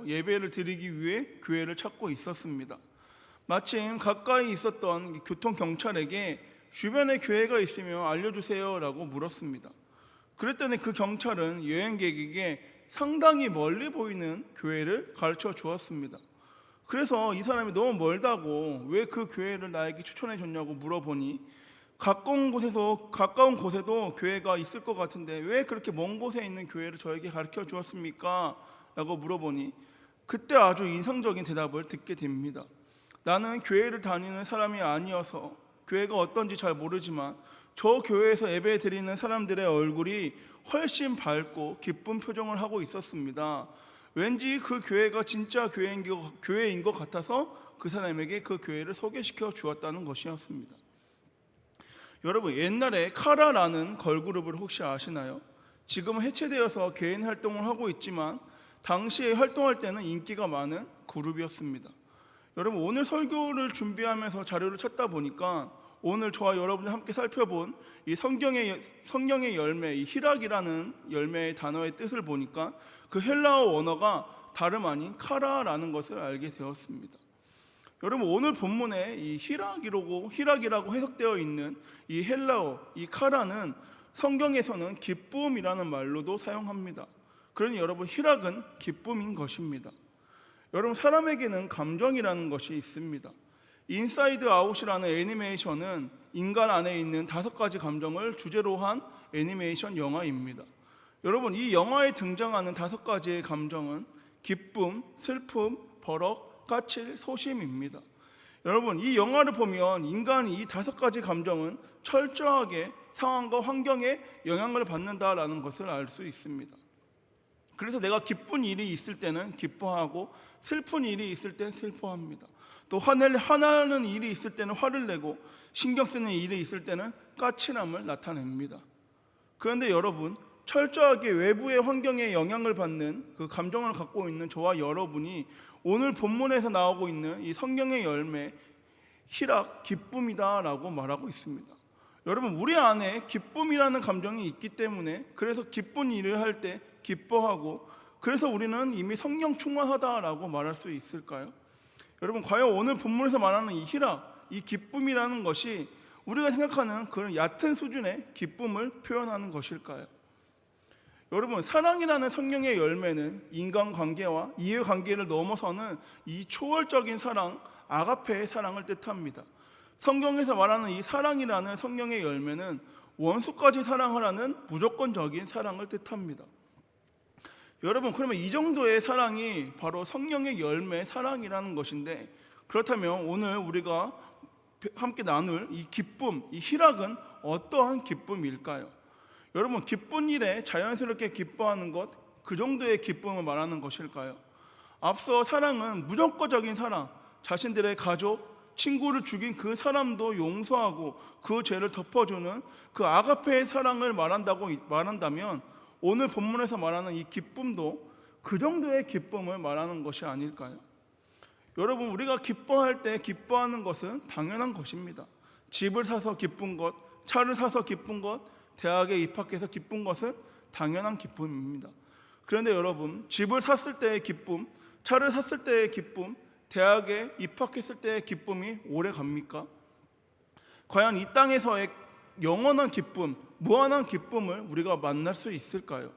곳에서 예배를 드리기 위해 교회를 찾고 있었습니다. 마침 가까이 있었던 교통경찰에게 주변에 교회가 있으면 알려주세요 라고 물었습니다. 그랬더니 그 경찰은 여행객에게 상당히 멀리 보이는 교회를 가르쳐 주었습니다. 그래서 이 사람이 너무 멀다고 왜 그 교회를 나에게 추천해 줬냐고 물어보니 가까운 곳에도 교회가 있을 것 같은데 왜 그렇게 먼 곳에 있는 교회를 저에게 가르쳐 주었습니까? 라고 물어보니 그때 아주 인상적인 대답을 듣게 됩니다. 나는 교회를 다니는 사람이 아니어서 교회가 어떤지 잘 모르지만 저 교회에서 예배 드리는 사람들의 얼굴이 훨씬 밝고 기쁜 표정을 하고 있었습니다. 왠지 그 교회가 진짜 교회인 것 같아서 그 사람에게 그 교회를 소개시켜 주었다는 것이었습니다. 여러분, 옛날에 카라라는 걸그룹을 혹시 아시나요? 지금은 해체되어서 개인 활동을 하고 있지만 당시에 활동할 때는 인기가 많은 그룹이었습니다. 여러분, 오늘 설교를 준비하면서 자료를 찾다 보니까 오늘 저와 여러분이 함께 살펴본 이 성경의 열매, 이 희락이라는 열매의 단어의 뜻을 보니까 그 헬라어 원어가 다름 아닌 카라라는 것을 알게 되었습니다. 여러분, 오늘 본문에 이 희락이라고 해석되어 있는 이 헬라어, 이 카라는 성경에서는 기쁨이라는 말로도 사용합니다. 그러니 여러분, 희락은 기쁨인 것입니다. 여러분, 사람에게는 감정이라는 것이 있습니다. 인사이드 아웃이라는 애니메이션은 인간 안에 있는 5가지 감정을 주제로 한 애니메이션 영화입니다. 여러분, 이 영화에 등장하는 5가지의 감정은 기쁨, 슬픔, 버럭, 까칠, 소심입니다. 여러분, 이 영화를 보면 인간이 이 5가지 감정은 철저하게 상황과 환경에 영향을 받는다라는 것을 알 수 있습니다. 그래서 내가 기쁜 일이 있을 때는 기뻐하고 슬픈 일이 있을 땐 슬퍼합니다. 또 화나는 일이 있을 때는 화를 내고 신경 쓰는 일이 있을 때는 까칠함을 나타냅니다. 그런데 여러분, 철저하게 외부의 환경에 영향을 받는 그 감정을 갖고 있는 저와 여러분이 오늘 본문에서 나오고 있는 이 성경의 열매 희락, 기쁨이다라고 말하고 있습니다. 여러분, 우리 안에 기쁨이라는 감정이 있기 때문에 그래서 기쁜 일을 할 때 기뻐하고 그래서 우리는 이미 성령 충만하다라고 말할 수 있을까요? 여러분, 과연 오늘 본문에서 말하는 이 희락, 이 기쁨이라는 것이 우리가 생각하는 그런 얕은 수준의 기쁨을 표현하는 것일까요? 여러분, 사랑이라는 성령의 열매는 인간관계와 이해관계를 넘어서는 이 초월적인 사랑, 아가페의 사랑을 뜻합니다. 성경에서 말하는 이 사랑이라는 성령의 열매는 원수까지 사랑하라는 무조건적인 사랑을 뜻합니다. 여러분, 그러면 이 정도의 사랑이 바로 성령의 열매 사랑이라는 것인데, 그렇다면 오늘 우리가 함께 나눌 이 기쁨, 이 희락은 어떠한 기쁨일까요? 여러분, 기쁜 일에 자연스럽게 기뻐하는 것, 그 정도의 기쁨을 말하는 것일까요? 앞서 사랑은 무조건적인 사랑, 자신들의 가족, 친구를 죽인 그 사람도 용서하고 그 죄를 덮어주는 그 아가페의 사랑을 말한다면 오늘 본문에서 말하는 이 기쁨도 그 정도의 기쁨을 말하는 것이 아닐까요? 여러분, 우리가 기뻐할 때 기뻐하는 것은 당연한 것입니다. 집을 사서 기쁜 것, 차를 사서 기쁜 것, 대학에 입학해서 기쁜 것은 당연한 기쁨입니다. 그런데 여러분, 집을 샀을 때의 기쁨, 차를 샀을 때의 기쁨, 대학에 입학했을 때의 기쁨이 오래 갑니까? 과연 이 땅에서의 영원한 기쁨, 무한한 기쁨을 우리가 만날 수 있을까요?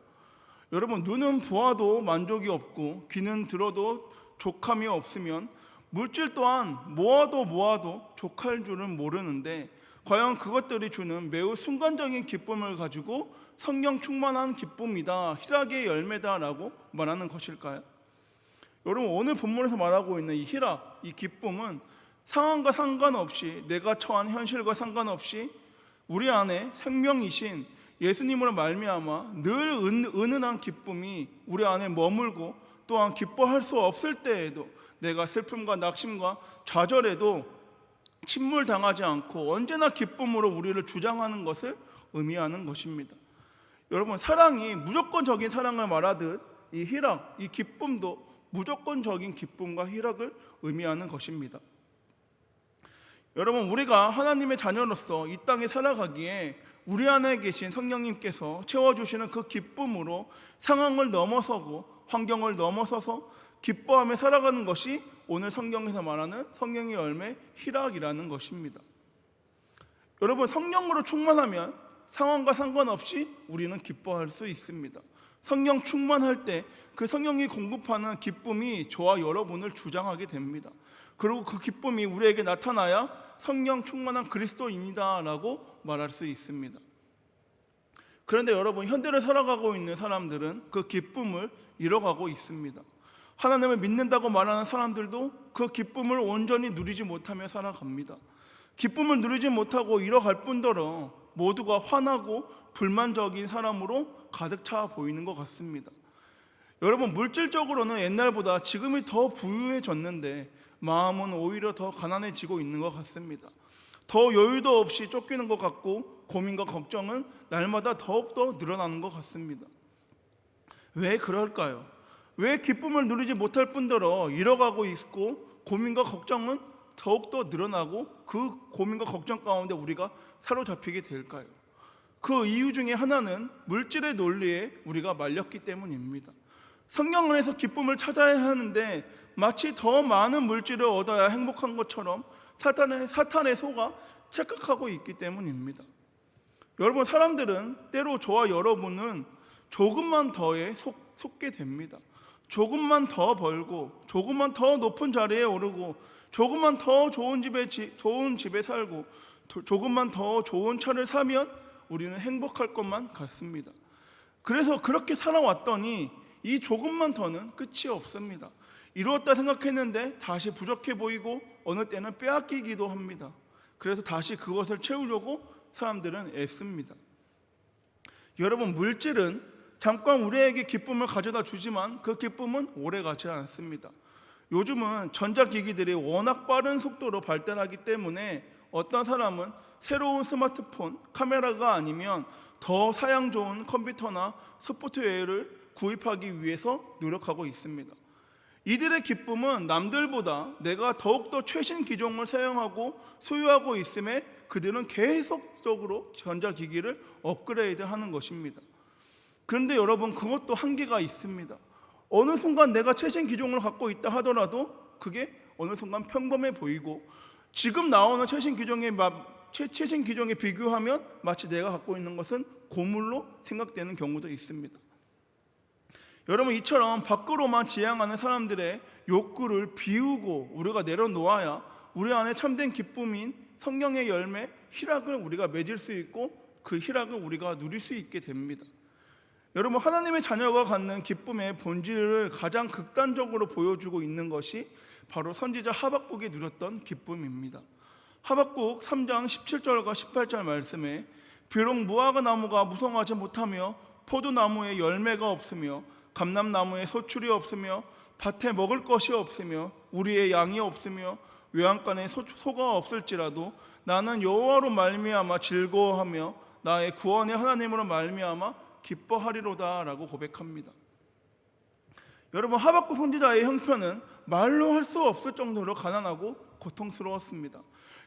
여러분, 눈은 보아도 만족이 없고 귀는 들어도 족함이 없으면 물질 또한 모아도 족할 줄은 모르는데 과연 그것들이 주는 매우 순간적인 기쁨을 가지고 성령 충만한 기쁨이다, 희락의 열매다라고 말하는 것일까요? 여러분, 오늘 본문에서 말하고 있는 이 희락, 이 기쁨은 상황과 상관없이, 내가 처한 현실과 상관없이 우리 안에 생명이신 예수님으로 말미암아 늘 은은한 기쁨이 우리 안에 머물고, 또한 기뻐할 수 없을 때에도 내가 슬픔과 낙심과 좌절에도 침몰당하지 않고 언제나 기쁨으로 우리를 주장하는 것을 의미하는 것입니다. 여러분, 사랑이 무조건적인 사랑을 말하듯 이 희락, 이 기쁨도 무조건적인 기쁨과 희락을 의미하는 것입니다. 여러분, 우리가 하나님의 자녀로서 이 땅에 살아가기에 우리 안에 계신 성령님께서 채워주시는 그 기쁨으로 상황을 넘어서고 환경을 넘어서서 기뻐하며 살아가는 것이 오늘 성경에서 말하는 성령의 열매 희락이라는 것입니다. 여러분, 성령으로 충만하면 상황과 상관없이 우리는 기뻐할 수 있습니다. 성령 충만할 때 그 성령이 공급하는 기쁨이 저와 여러분을 주장하게 됩니다. 그리고 그 기쁨이 우리에게 나타나야 성령 충만한 그리스도인이다 라고 말할 수 있습니다. 그런데 여러분, 현대를 살아가고 있는 사람들은 그 기쁨을 잃어가고 있습니다. 하나님을 믿는다고 말하는 사람들도 그 기쁨을 온전히 누리지 못하며 살아갑니다. 기쁨을 누리지 못하고 잃어갈 뿐더러 모두가 화나고 불만적인 사람으로 가득 차 보이는 것 같습니다. 여러분, 물질적으로는 옛날보다 지금이 더 부유해졌는데 마음은 오히려 더 가난해지고 있는 것 같습니다. 더 여유도 없이 쫓기는 것 같고 고민과 걱정은 날마다 더욱더 늘어나는 것 같습니다. 왜 그럴까요? 왜 기쁨을 누리지 못할 뿐더러 잃어가고 있고 고민과 걱정은 더욱더 늘어나고 그 고민과 걱정 가운데 우리가 사로잡히게 될까요? 그 이유 중에 하나는 물질의 논리에 우리가 말렸기 때문입니다. 성령 안에서 기쁨을 찾아야 하는데 마치 더 많은 물질을 얻어야 행복한 것처럼 사탄의 소가 착각하고 있기 때문입니다. 여러분, 사람들은 때로 저와 여러분은 조금만 더에 속게 됩니다. 조금만 더 벌고, 조금만 더 높은 자리에 오르고, 조금만 더 좋은 집에 살고, 조금만 더 좋은 차를 사면 우리는 행복할 것만 같습니다. 그래서 그렇게 살아왔더니 이 조금만 더는 끝이 없습니다. 이루었다 생각했는데 다시 부족해 보이고 어느 때는 빼앗기기도 합니다. 그래서 다시 그것을 채우려고 사람들은 애씁니다. 여러분, 물질은 잠깐 우리에게 기쁨을 가져다 주지만 그 기쁨은 오래가지 않습니다. 요즘은 전자기기들이 워낙 빠른 속도로 발달하기 때문에 어떤 사람은 새로운 스마트폰, 카메라가 아니면 더 사양 좋은 컴퓨터나 소프트웨어를 구입하기 위해서 노력하고 있습니다. 이들의 기쁨은 남들보다 내가 더욱더 최신 기종을 사용하고 소유하고 있음에 그들은 계속적으로 전자기기를 업그레이드하는 것입니다. 그런데 여러분, 그것도 한계가 있습니다. 어느 순간 내가 최신 기종을 갖고 있다 하더라도 그게 어느 순간 평범해 보이고 지금 나오는 최신 기종에 비교하면 마치 내가 갖고 있는 것은 고물로 생각되는 경우도 있습니다. 여러분, 이처럼 밖으로만 지향하는 사람들의 욕구를 비우고 우리가 내려놓아야 우리 안에 참된 기쁨인 성령의 열매 희락을 우리가 맺을 수 있고 그 희락을 우리가 누릴 수 있게 됩니다. 여러분, 하나님의 자녀가 갖는 기쁨의 본질을 가장 극단적으로 보여주고 있는 것이 바로 선지자 하박국이 누렸던 기쁨입니다. 하박국 3장 17절과 18절 말씀에 비록 무화과 나무가 무성하지 못하며 포도나무에 열매가 없으며 감람나무에 소출이 없으며 밭에 먹을 것이 없으며 우리의 양이 없으며 외양간에 소가 없을지라도 나는 여호와로 말미암아 즐거워하며 나의 구원의 하나님으로 말미암아 기뻐하리로다 라고 고백합니다. 여러분, 하박국 선지자의 형편은 말로 할 수 없을 정도로 가난하고 고통스러웠습니다.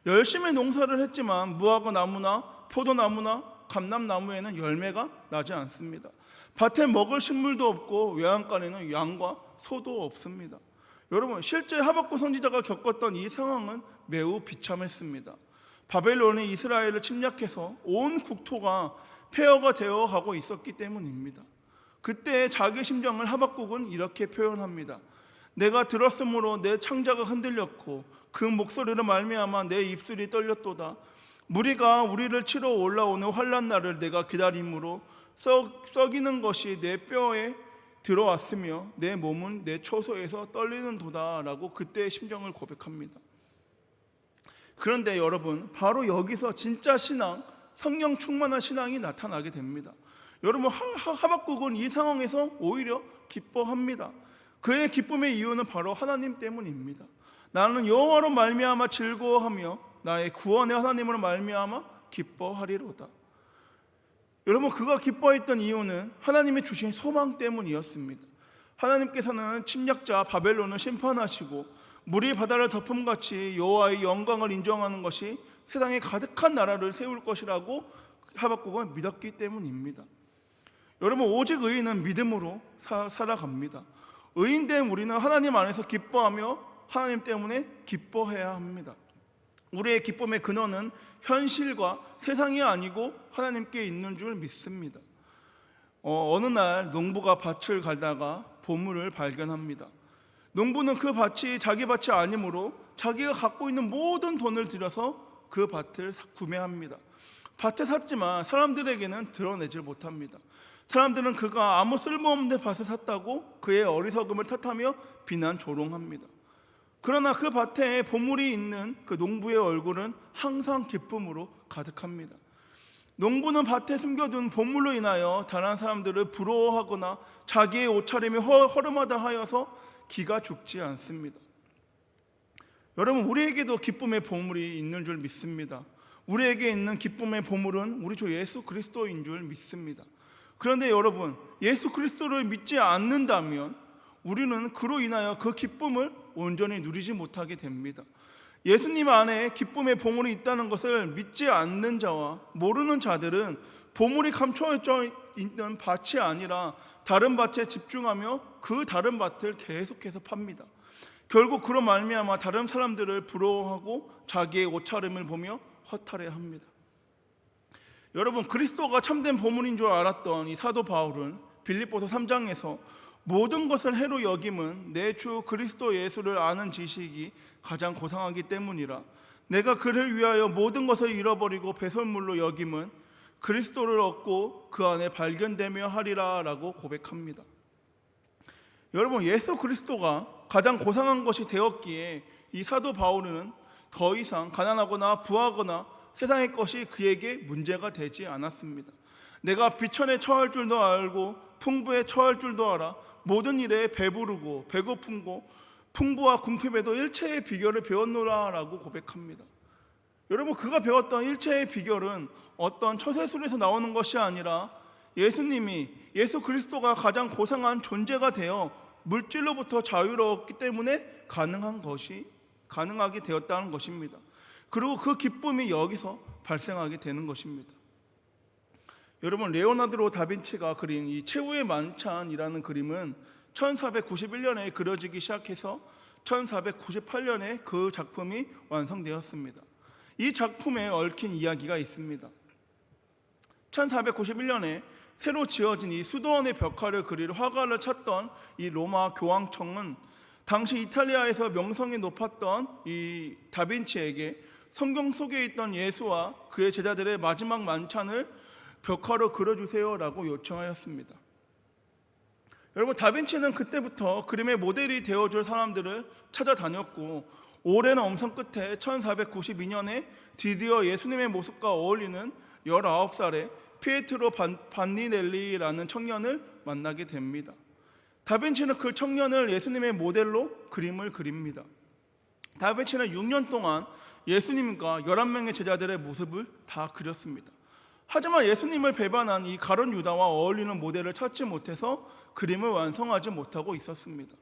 열심히 농사를 했지만 무화과 나무나 포도나무나 감람나무에는 열매가 나지 않습니다. 밭에 먹을 식물도 없고 외양간에는 양과 소도 없습니다. 여러분, 실제 하박국 선지자가 겪었던 이 상황은 매우 비참했습니다. 바벨론이 이스라엘을 침략해서 온 국토가 폐허가 되어 가고 있었기 때문입니다. 그때 자기 심정을 하박국은 이렇게 표현합니다. 내가 들었으므로 내 창자가 흔들렸고 그 목소리로 말미암아 내 입술이 떨렸도다. 무리가 우리를 치러 올라오는 환난 날을 내가 기다림으로 썩이는 것이 내 뼈에 들어왔으며 내 몸은 내 처소에서 떨리는 도다라고 그때의 심정을 고백합니다. 그런데 여러분, 바로 여기서 진짜 신앙, 성령 충만한 신앙이 나타나게 됩니다. 여러분, 하박국은 이 상황에서 오히려 기뻐합니다. 그의 기쁨의 이유는 바로 하나님 때문입니다. 나는 여호와로 말미암아 즐거워하며 나의 구원의 하나님으로 말미암아 기뻐하리로다. 여러분, 그가 기뻐했던 이유는 하나님의 주신 소망 때문이었습니다. 하나님께서는 침략자 바벨론을 심판하시고 물이 바다를 덮음같이 여호와의 영광을 인정하는 것이 세상에 가득한 나라를 세울 것이라고 하박국은 믿었기 때문입니다. 여러분, 오직 의인은 믿음으로 살아갑니다. 의인된 우리는 하나님 안에서 기뻐하며 하나님 때문에 기뻐해야 합니다. 우리의 기쁨의 근원은 현실과 세상이 아니고 하나님께 있는 줄 믿습니다. 어느 날 농부가 밭을 갈다가 보물을 발견합니다. 농부는 그 밭이 자기 밭이 아니므로 자기가 갖고 있는 모든 돈을 들여서 그 밭을 구매합니다. 밭에 샀지만 사람들에게는 드러내질 못합니다. 사람들은 그가 아무 쓸모없는 밭을 샀다고 그의 어리석음을 탓하며 비난 조롱합니다. 그러나 그 밭에 보물이 있는 그 농부의 얼굴은 항상 기쁨으로 가득합니다. 농부는 밭에 숨겨둔 보물로 인하여 다른 사람들을 부러워하거나 자기의 옷차림이 허름하다 하여서 기가 죽지 않습니다. 여러분, 우리에게도 기쁨의 보물이 있는 줄 믿습니다. 우리에게 있는 기쁨의 보물은 우리 주 예수 그리스도인 줄 믿습니다. 그런데 여러분, 예수 그리스도를 믿지 않는다면 우리는 그로 인하여 그 기쁨을 온전히 누리지 못하게 됩니다. 예수님 안에 기쁨의 보물이 있다는 것을 믿지 않는 자와 모르는 자들은 보물이 감춰져 있는 밭이 아니라 다른 밭에 집중하며 그 다른 밭을 계속해서 팝니다. 결국 그로 말미암아 다른 사람들을 부러워하고 자기의 옷차림을 보며 허탈해합니다. 여러분, 그리스도가 참된 보물인 줄 알았던 이 사도 바울은 빌립보서 3장에서 모든 것을 해로 여김은 내 주 그리스도 예수를 아는 지식이 가장 고상하기 때문이라. 내가 그를 위하여 모든 것을 잃어버리고 배설물로 여김은 그리스도를 얻고 그 안에 발견되며 하리라 라고 고백합니다. 여러분, 예수 그리스도가 가장 고상한 것이 되었기에 이 사도 바울은 더 이상 가난하거나 부하거나 세상의 것이 그에게 문제가 되지 않았습니다. 내가 비천에 처할 줄도 알고 풍부에 처할 줄도 알아 모든 일에 배부르고 배고픔고 풍부와 궁핍에도 일체의 비결을 배웠노라 라고 고백합니다. 여러분, 그가 배웠던 일체의 비결은 어떤 처세술에서 나오는 것이 아니라 예수님이, 예수 그리스도가 가장 고상한 존재가 되어 물질로부터 자유로웠기 때문에 가능하게 되었다는 것입니다. 그리고 그 기쁨이 여기서 발생하게 되는 것입니다. 여러분, 레오나르도 다빈치가 그린 이 최후의 만찬이라는 그림은 1491년에 그려지기 시작해서 1498년에 그 작품이 완성되었습니다. 이 작품에 얽힌 이야기가 있습니다. 1491년에 새로 지어진 이 수도원의 벽화를 그릴 화가를 찾던 이 로마 교황청은 당시 이탈리아에서 명성이 높았던 이 다빈치에게 성경 속에 있던 예수와 그의 제자들의 마지막 만찬을 벽화로 그려주세요라고 요청하였습니다. 여러분, 다빈치는 그때부터 그림의 모델이 되어줄 사람들을 찾아다녔고 오랜 엄성 끝에 1492년에 드디어 예수님의 모습과 어울리는 19살의 피에트로 반니넬리라는 청년을 만나게 됩니다. 다빈치는 그 청년을 예수님의 모델로 그림을 그립니다. 다빈치는 6년 동안 예수님과 11명의 제자들의 모습을 다 그렸습니다. 하지만 예수님을 배반한 이 가룟 유다와 어울리는 모델을 찾지 못해서 그림을 완성하지 못하고 있었습니다.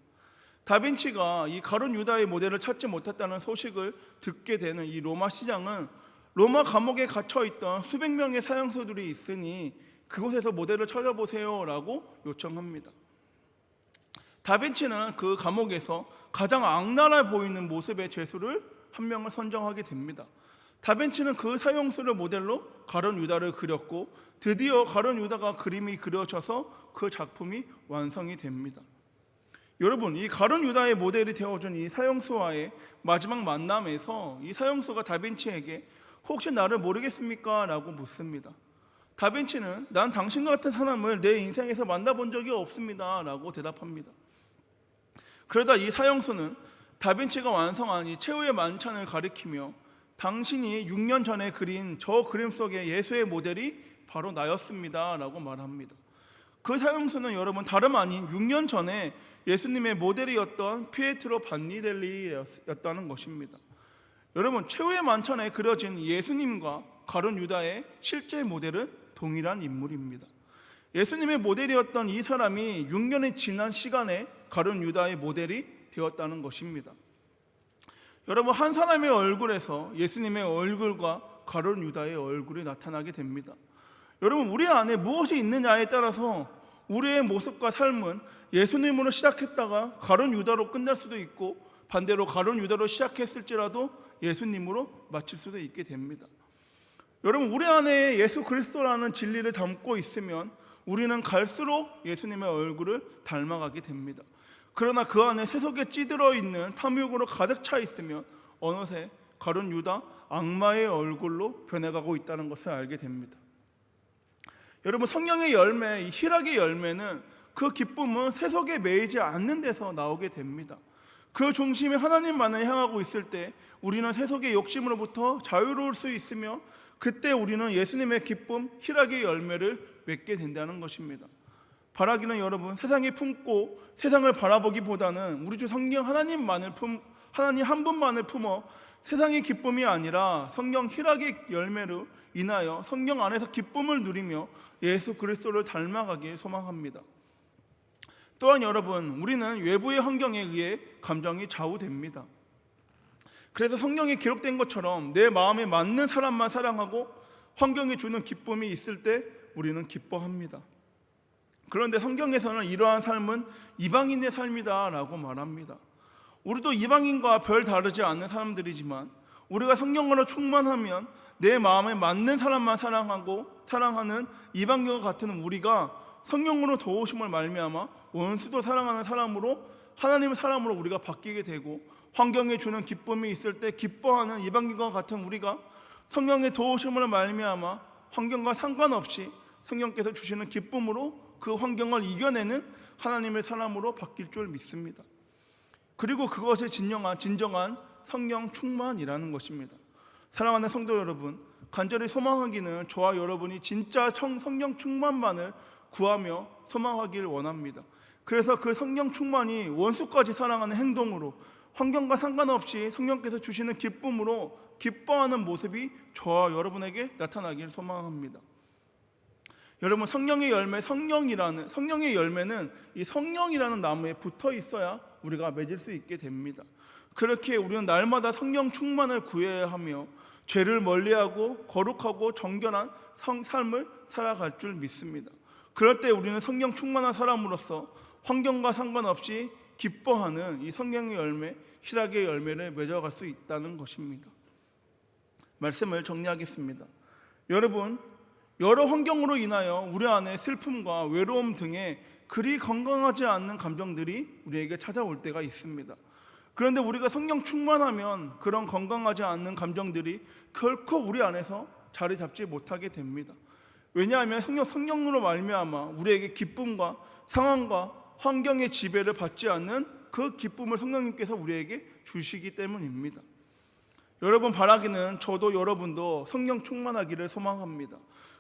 다빈치가 이 가룟 유다의 모델을 찾지 못했다는 소식을 듣게 되는 이 로마 시장은 로마 감옥에 갇혀있던 수백 명의 사형수들이 있으니 그곳에서 모델을 찾아보세요 라고 요청합니다. 다빈치는 그 감옥에서 가장 악랄해 보이는 모습의 죄수를 한 명을 선정하게 됩니다. 다빈치는 그 사형수를 모델로 가룟 유다를 그렸고 드디어 가룟 유다가 그림이 그려져서 그 작품이 완성이 됩니다. 여러분, 이 가룟 유다의 모델이 되어준 이 사형수와의 마지막 만남에서 이 사형수가 다빈치에게 혹시 나를 모르겠습니까? 라고 묻습니다. 다빈치는 난 당신 같은 사람을 내 인생에서 만나본 적이 없습니다 라고 대답합니다. 그러다 이 사형수는 다빈치가 완성한 이 최후의 만찬을 가리키며 당신이 6년 전에 그린 저 그림 속의 예수의 모델이 바로 나였습니다 라고 말합니다. 그 사형수는 여러분 다름 아닌 6년 전에 예수님의 모델이었던 피에트로 반니델리였다는 것입니다. 여러분, 최후의 만찬에 그려진 예수님과 가룟 유다의 실제 모델은 동일한 인물입니다. 예수님의 모델이었던 이 사람이 6년이 지난 시간에 가룟 유다의 모델이 되었다는 것입니다. 여러분, 한 사람의 얼굴에서 예수님의 얼굴과 가룟 유다의 얼굴이 나타나게 됩니다. 여러분, 우리 안에 무엇이 있느냐에 따라서 우리의 모습과 삶은 예수님으로 시작했다가 가룟 유다로 끝날 수도 있고, 반대로 가룟 유다로 시작했을지라도 예수님으로 마칠 수도 있게 됩니다. 여러분, 우리 안에 예수 그리스도라는 진리를 담고 있으면 우리는 갈수록 예수님의 얼굴을 닮아가게 됩니다. 그러나 그 안에 세속에 찌들어 있는 탐욕으로 가득 차 있으면 어느새 가룟 유다 악마의 얼굴로 변해가고 있다는 것을 알게 됩니다. 여러분, 성령의 열매, 이 희락의 열매는 그 기쁨은 세속에 매이지 않는 데서 나오게 됩니다. 그 중심이 하나님만을 향하고 있을 때 우리는 세속의 욕심으로부터 자유로울 수 있으며, 그때 우리는 예수님의 기쁨, 희락의 열매를 맺게 된다는 것입니다. 바라기는 여러분, 세상이 품고 세상을 바라보기보다는 우리 주 성령 하나님 한 분만을 품어 세상의 기쁨이 아니라 성령 희락의 열매로 인하여 성령 안에서 기쁨을 누리며 예수 그리스도를 닮아가길 소망합니다. 또한 여러분, 우리는 외부의 환경에 의해 감정이 좌우됩니다. 그래서 성경에 기록된 것처럼 내 마음에 맞는 사람만 사랑하고 환경이 주는 기쁨이 있을 때 우리는 기뻐합니다. 그런데 성경에서는 이러한 삶은 이방인의 삶이다 라고 말합니다. 우리도 이방인과 별 다르지 않는 사람들이지만 우리가 성령으로 충만하면 내 마음에 맞는 사람만 사랑하는 이방인과 같은 우리가 성령으로 도우심을 말미암아 원수도 사랑하는 사람으로, 하나님의 사람으로 우리가 바뀌게 되고, 환경에 주는 기쁨이 있을 때 기뻐하는 이방인과 같은 우리가 성령의 도우심을 말미암아 환경과 상관없이 성령께서 주시는 기쁨으로 그 환경을 이겨내는 하나님의 사람으로 바뀔 줄 믿습니다. 그리고 그것이 진정한 성령 충만이라는 것입니다. 사랑하는 성도 여러분, 간절히 소망하기는 저와 여러분이 진짜 성령 충만만을 구하며 소망하길 원합니다. 그래서 그 성령 충만이 원수까지 사랑하는 행동으로, 환경과 상관없이 성령께서 주시는 기쁨으로 기뻐하는 모습이 저와 여러분에게 나타나길 소망합니다. 여러분, 성령의 열매는 이 성령이라는 나무에 붙어 있어야 우리가 맺을 수 있게 됩니다. 그렇게 우리는 날마다 성령 충만을 구해야 하며 죄를 멀리하고 거룩하고 정결한 삶을 살아갈 줄 믿습니다. 그럴 때 우리는 성령 충만한 사람으로서 환경과 상관없이 기뻐하는 이 성령의 열매, 희락의 열매를 맺어갈 수 있다는 것입니다. 말씀을 정리하겠습니다. 여러분, 여러 환경으로 인하여 우리 안에 슬픔과 외로움 등의 그리 건강하지 않는 감정들이 우리에게 찾아올 때가 있습니다. 그런데 우리가 성령 충만하면 그런 건강하지 않는 감정들이 결코 우리 안에서 자리 잡지 못하게 됩니다. 왜냐하면 성령으로 말미암아 우리에게 기쁨과 상황과 환경의 지배를 받지 않는 그 기쁨을 성령님께서 우리에게 주시기 때문입니다. 여러분, 바라기는 저도 여러분도 성령 충만하기를 소망합니다.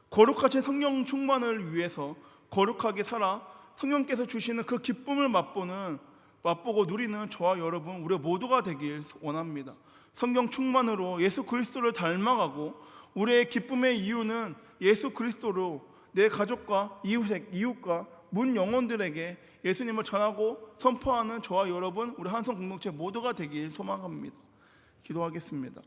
거룩하신 성령 충만을 위해서 거룩하게 살아 성령께서 주시는 그 기쁨을 맛보고 누리는 저와 여러분, 우리 모두가 되길 원합니다. 성령 충만으로 예수 그리스도를 닮아가고, 우리의 기쁨의 이유는 예수 그리스도로 내 가족과 이웃과 문 영혼들에게 예수님을 전하고 선포하는 저와 여러분, 우리 한성 공동체 모두가 되길 소망합니다. 기도하겠습니다.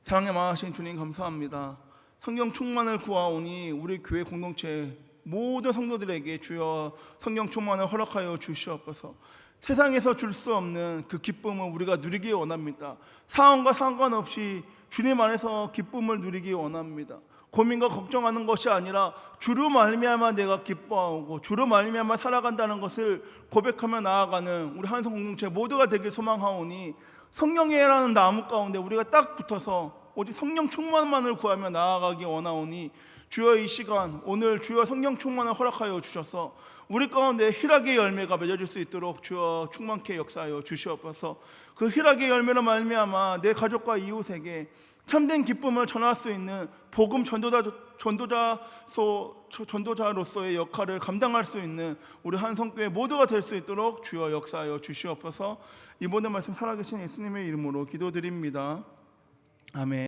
사랑에 많으신 주님, 감사합니다. 성령 충만을 구하오니 우리 교회 공동체 모든 성도들에게 주여 성령 충만을 허락하여 주시옵소서. 세상에서 줄 수 없는 그 기쁨을 우리가 누리기 원합니다. 상황과 상관없이 주님 안에서 기쁨을 누리기 원합니다. 고민과 걱정하는 것이 아니라 주로 말미암아 내가 기뻐하고 주로 말미암아 살아간다는 것을 고백하며 나아가는 우리 한성 공동체 모두가 되길 소망하오니, 성령이라는 나무 가운데 우리가 딱 붙어서 오직 성령 충만만을 구하며 나아가기 원하오니, 주여 이 시간 오늘 주여 성령 충만을 허락하여 주셔서 우리 가운데 희락의 열매가 맺어질 수 있도록 주여 충만케 역사하여 주시옵소서. 그 희락의 열매로 말미암아 내 가족과 이웃에게 참된 기쁨을 전할 수 있는 복음 전도자로서의 역할을 감당할 수 있는 우리 한성교회 모두가 될 수 있도록 주여 역사하여 주시옵소서. 이 모든 말씀 살아계신 예수님의 이름으로 기도드립니다. 아멘.